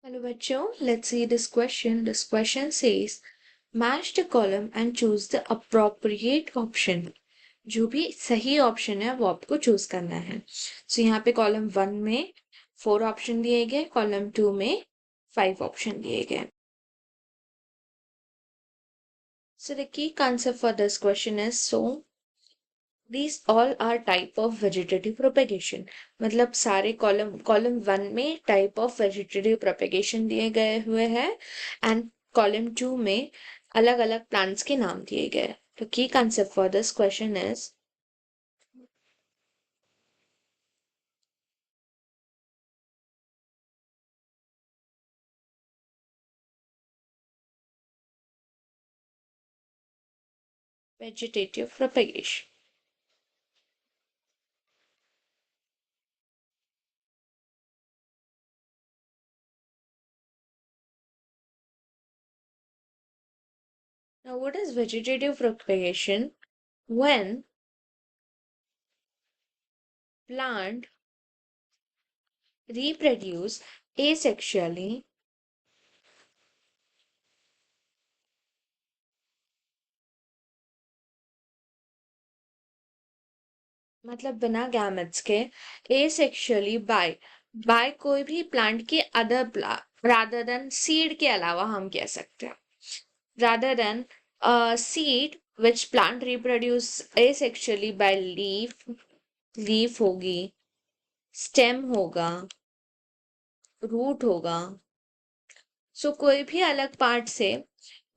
Hello bachcho, let's see this question. This question says, match the column and choose the appropriate option. जो भी सही option है वो आपको चूज करना है. सो यहाँ पे कॉलम 1 में 4 ऑप्शन दिए गए, कॉलम 2 में 5 ऑप्शन दिए गए. So the key concept for this question is, these all are type of vegetative propagation. मतलब सारे कॉलम 1 में टाइप ऑफ वेजिटेटिव प्रोपेगेशन दिए गए हुए हैं एंड कॉलम 2 में अलग अलग प्लांट्स के नाम दिए गए. तो की concept for this question is vegetative propagation. Now what is vegetative propagation? When plant reproduce asexually मतलब बिना गैमेट्स के एसेक्सुअली बाय कोई भी प्लांट के अदर रादर देन सीड के अलावा हम कह सकते हैं rather than seed which plant reproduce asexually by leaf होगी, स्टेम होगा, रूट होगा. सो कोई भी अलग पार्ट से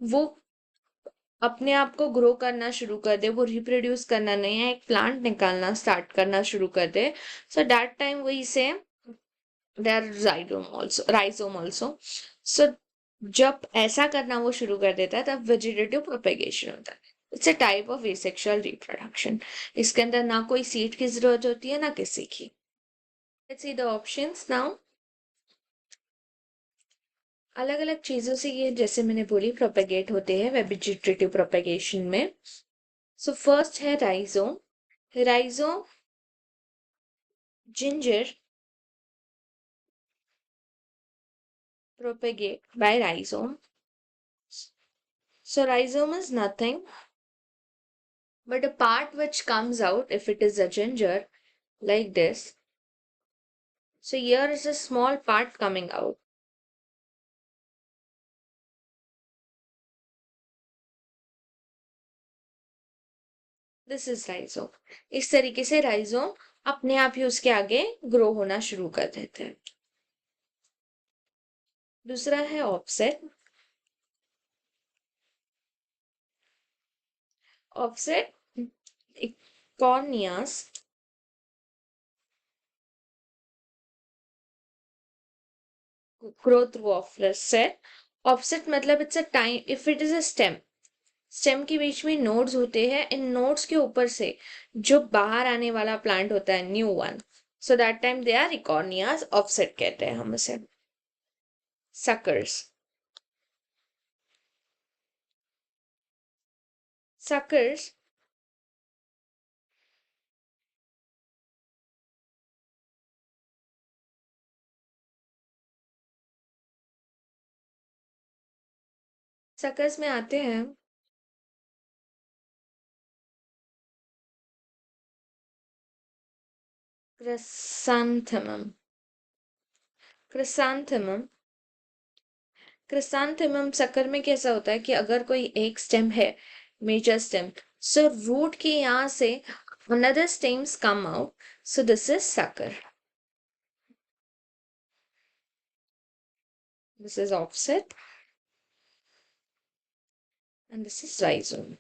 वो अपने आप को ग्रो करना शुरू कर दे, वो रिप्रोड्यूस करना नहीं है, एक प्लांट निकालना स्टार्ट करना शुरू कर दे. सो दैट टाइम वही से देयर राइजोम ऑल्सो. सो जब ऐसा करना वो शुरू कर देता है तब वेजिटेटिव प्रोपेगेशन होता है. It's a type of asexual reproduction. इसके अंदर ना कोई सीड की जरूरत होती है ना किसी की. Let's see the options now. अलग अलग चीजों से ये जैसे मैंने बोली प्रोपेगेट होते हैं वेजिटेटिव प्रोपेगेशन में. सो फर्स्ट है rhizome. Rhizome ginger propagate by rhizome. So rhizome is nothing but a part which comes out if it is a ginger like this. So here is a small part coming out. This is rhizome. इस तरीके से rhizome अपने आप ही उसके आगे grow होना शुरू कर देते हैं. दूसरा है ऑफसेट. ऑफसेट कॉर्नियास ग्रो थ्रू ऑफसेट. ऑफसेट मतलब it's a time if it is a stem के बीच में नोड्स होते हैं. इन नोड्स के ऊपर से जो बाहर आने वाला प्लांट होता है new one, so that time they are इकॉर्नियाज. ऑफसेट कहते हैं हम उसे. सकर्स. सकर्स सकर्स में आते हैं क्रिसैंथेमम. क्रिसैंथेमम क्रिसैंथेमम सकर में कैसा होता है कि अगर कोई एक स्टेम है मेजर स्टेम, सो रूट के यहाँ से another stems come out, so this is sucker. This is offset and this is rhizome.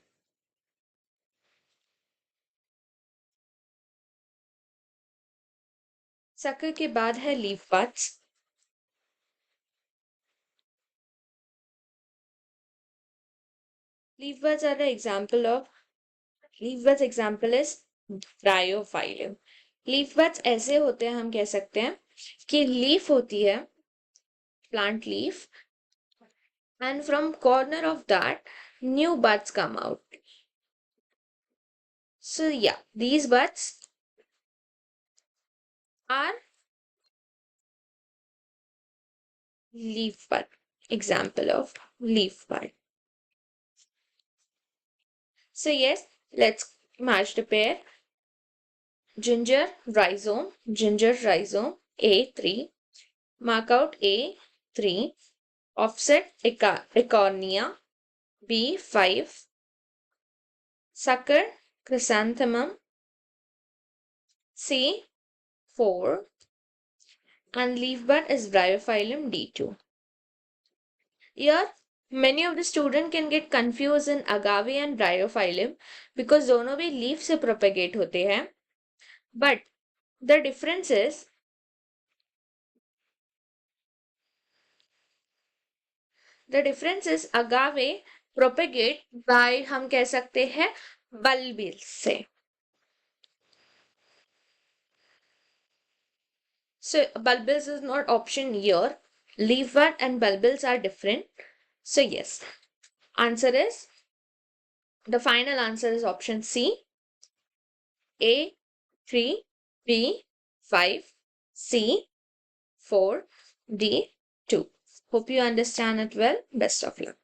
Sucker के बाद है leaf buds. Leaf buds are the example of leaf buds example is bryophyllum. Leaf buds ऐसे होते हैं हम कह सकते हैं कि लीफ होती है plant leaf and from corner of that new buds come out. So yeah, these buds are leaf bud. Example of leaf bud. So yes, let's match the pair. Ginger rhizome, A3. Mark out A3. Offset Acornia, B5. Sucker chrysanthemum, C4. And leaf bud is Bryophyllum, D2. Here, many of the students can get confused in agave and Bryophyllum because दोनों भी leaf से propagate होते हैं. But the difference is agave propagate by हम कह सकते हैं bulbils से. So bulbils is not option here. Leaf bud and bulbils are different. So yes, answer is, the final answer is option C. A3, B5, C4, D2. Hope you understand it well. Best of luck.